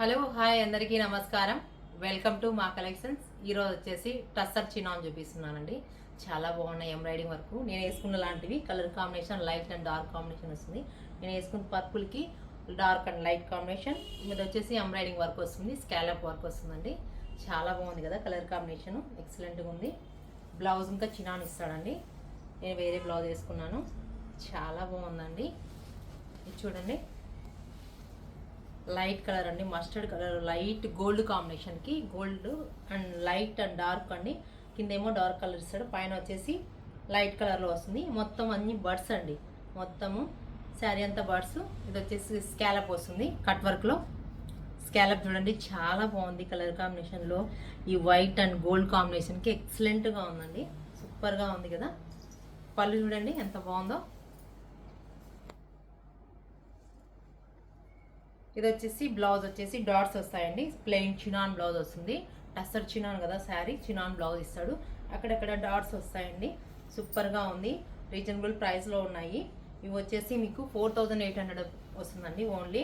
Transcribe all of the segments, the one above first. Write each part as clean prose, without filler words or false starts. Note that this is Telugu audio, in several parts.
హలో హాయ్ అందరికీ నమస్కారం. వెల్కమ్ టు మా కలెక్షన్స్. ఈరోజు వచ్చేసి టస్సర్ చినాన్ చూపిస్తున్నానండి. చాలా బాగున్నాయి ఎంబ్రాయిడింగ్ వర్క్. నేను వేసుకున్న లాంటివి colour combination light and dark combination వస్తుంది. నేను వేసుకున్న పర్పుల్కి డార్క్ అండ్ లైట్ కాంబినేషన్ మీద వచ్చేసి ఎంబ్రాయిడింగ్ వర్క్ వస్తుంది, స్కాలప్ వర్క్ వస్తుందండి. చాలా బాగుంది కదా కలర్ కాంబినేషన్, ఎక్సలెంట్గా ఉంది. బ్లౌజ్ ఇంకా చినాన్ ఇస్తాడండి. నేను వేరే బ్లౌజ్ వేసుకున్నాను. చాలా బాగుందండి. ఇది చూడండి, లైట్ కలర్ అండి, మస్టర్డ్ కలర్ లైట్ గోల్డ్ కాంబినేషన్కి gold and light and dark అండి. కిందేమో డార్క్ కలర్ ఇస్తాడు, పైన వచ్చేసి లైట్ కలర్లో వస్తుంది. మొత్తం అన్ని బర్డ్స్ అండి, మొత్తము శారీ అంతా బర్డ్స్. ఇది వచ్చేసి స్కాలప్ వస్తుంది కట్ వర్క్లో. స్కాలప్ చూడండి చాలా బాగుంది కలర్ కాంబినేషన్లో. ఈ వైట్ అండ్ గోల్డ్ కాంబినేషన్కి ఎక్సలెంట్గా ఉందండి, సూపర్గా ఉంది కదా. పళ్ళు చూడండి ఎంత బాగుందో. ఇది వచ్చేసి బ్లౌజ్ వచ్చేసి డాట్స్ వస్తాయండి. ప్లెయిన్ చినాన్ బ్లౌజ్ వస్తుంది. టస్సర్ చినాన్ కదా శారీ, చినాన్ బ్లౌజ్ ఇస్తాడు. అక్కడక్కడ డాట్స్ వస్తాయండి. సూపర్గా ఉంది. రీజనబుల్ ప్రైస్లో ఉన్నాయి. ఇవి వచ్చేసి మీకు 4800 వస్తుందండి ఓన్లీ.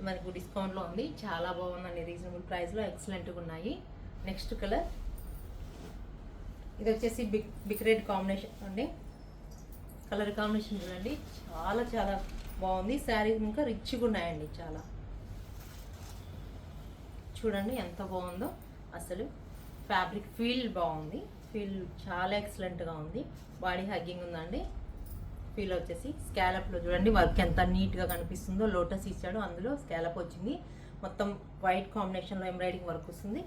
మనకు డిస్కౌంట్లో ఉంది. చాలా బాగుందండి, రీజనబుల్ ప్రైస్లో ఎక్సలెంట్గా ఉన్నాయి. నెక్స్ట్ కలర్ ఇది వచ్చేసి బిగ్ రెడ్ కాంబినేషన్ అండి. కలర్ కాంబినేషన్ చూడండి చాలా చాలా బాగుంది. శారీ ఇంకా రిచ్గా ఉన్నాయండి చాలా. చూడండి ఎంత బాగుందో అసలు. ఫ్యాబ్రిక్ ఫీల్ బాగుంది, ఫీల్ చాలా ఎక్సలెంట్గా ఉంది. బాడీ హగ్గింగ్ ఉందండి. ఫీల్ వచ్చేసి స్కాలప్లో చూడండి వర్క్ ఎంత నీట్గా కనిపిస్తుందో. లోటస్ ఇచ్చాడు, అందులో స్కాలప్ వచ్చింది. మొత్తం వైట్ కాంబినేషన్లో ఎంబ్రాయిడింగ్ వర్క్ వస్తుంది.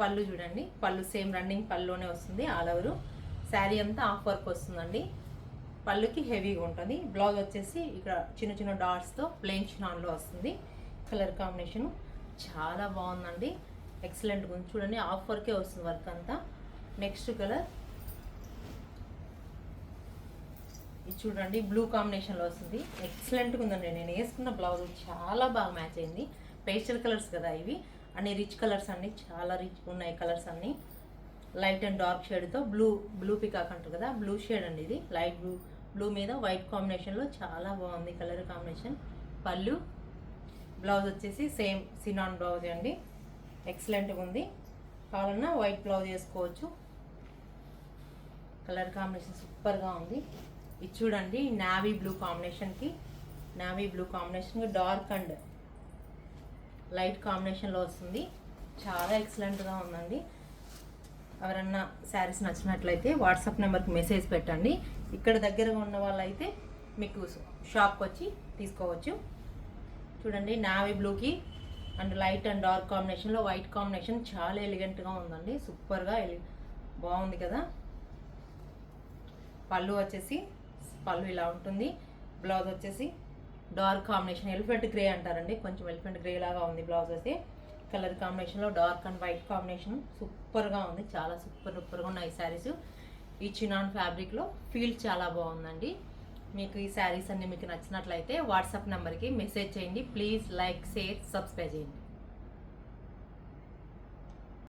పళ్ళు చూడండి, పళ్ళు సేమ్ రన్నింగ్ పళ్ళులోనే వస్తుంది. ఆల్ ఓవర్ శారీ అంతా హాఫ్ వర్క్ వస్తుందండి. పళ్ళుకి హెవీగా ఉంటుంది. బ్లౌజ్ వచ్చేసి ఇక్కడ చిన్న చిన్న డాట్స్తో ప్లెయిన్ చినాన్లో వస్తుంది. కలర్ కాంబినేషన్ చాలా బాగుందండి, ఎక్సలెంట్గా ఉంది. చూడండి హాఫ్ వర్కే వస్తుంది వర్క్ అంతా. నెక్స్ట్ కలర్ ఇది చూడండి బ్లూ కాంబినేషన్లో వస్తుంది. ఎక్సలెంట్గా ఉందండి. నేను వేసుకున్న బ్లౌజ్ చాలా బాగా మ్యాచ్ అయింది. పేస్టల్ కలర్స్ కదా ఇవి, అన్ని రిచ్ కలర్స్ అండి, చాలా రిచ్ ఉన్నాయి కలర్స్ అన్నీ. లైట్ అండ్ డార్క్ షేడ్తో బ్లూ పికాక్ అంటారు కదా, బ్లూ షేడ్ అండి ఇది. లైట్ బ్లూ మీద వైట్ కాంబినేషన్లో చాలా బాగుంది కలర్ కాంబినేషన్. పళ్ళు, బ్లౌజ్ వచ్చేసి సేమ్ సినాన్ బ్లౌజ్ అండి, ఎక్సలెంట్గా ఉంది. కావాలన్నా వైట్ బ్లౌజ్ వేసుకోవచ్చు. కలర్ కాంబినేషన్ సూపర్గా ఉంది. ఇది చూడండి నావీ బ్లూ కాంబినేషన్కి, నావీ బ్లూ కాంబినేషన్కి డార్క్ అండ్ లైట్ కాంబినేషన్లో వస్తుంది. చాలా ఎక్సలెంట్గా ఉందండి. ఎవరన్నా శారీస్ నచ్చినట్లయితే వాట్సాప్ నెంబర్కి మెసేజ్ పెట్టండి. ఇక్కడ దగ్గరగా ఉన్న వాళ్ళైతే మీకు షాప్కి వచ్చి తీసుకోవచ్చు. చూడండి నావీ బ్లూకి అండ్ లైట్ అండ్ డార్క్ కాంబినేషన్లో వైట్ కాంబినేషన్ చాలా ఎలిగెంట్గా ఉందండి, సూపర్గా బాగుంది కదా. పళ్ళు వచ్చేసి పళ్ళు ఇలా ఉంటుంది. బ్లౌజ్ వచ్చేసి డార్క్ కాంబినేషన్ ఎలిఫెంట్ గ్రే అంటారండి, కొంచెం ఎలిఫెంట్ గ్రే లాగా ఉంది బ్లౌజ్ అయితే. కలర్ కాంబినేషన్లో డార్క్ అండ్ వైట్ కాంబినేషన్ సూపర్గా ఉంది. చాలా సూపర్గా ఉన్నాయి శారీస్. ఈ చినాన్ ఫ్యాబ్రిక్లో ఫీల్ చాలా బాగుందండి. మీకు ఈ శారీస్ అన్నీ మీకు నచ్చినట్లయితే వాట్సాప్ నెంబర్కి మెసేజ్ చేయండి. ప్లీజ్ లైక్, షేర్, సబ్స్క్రైబ్ చేయండి.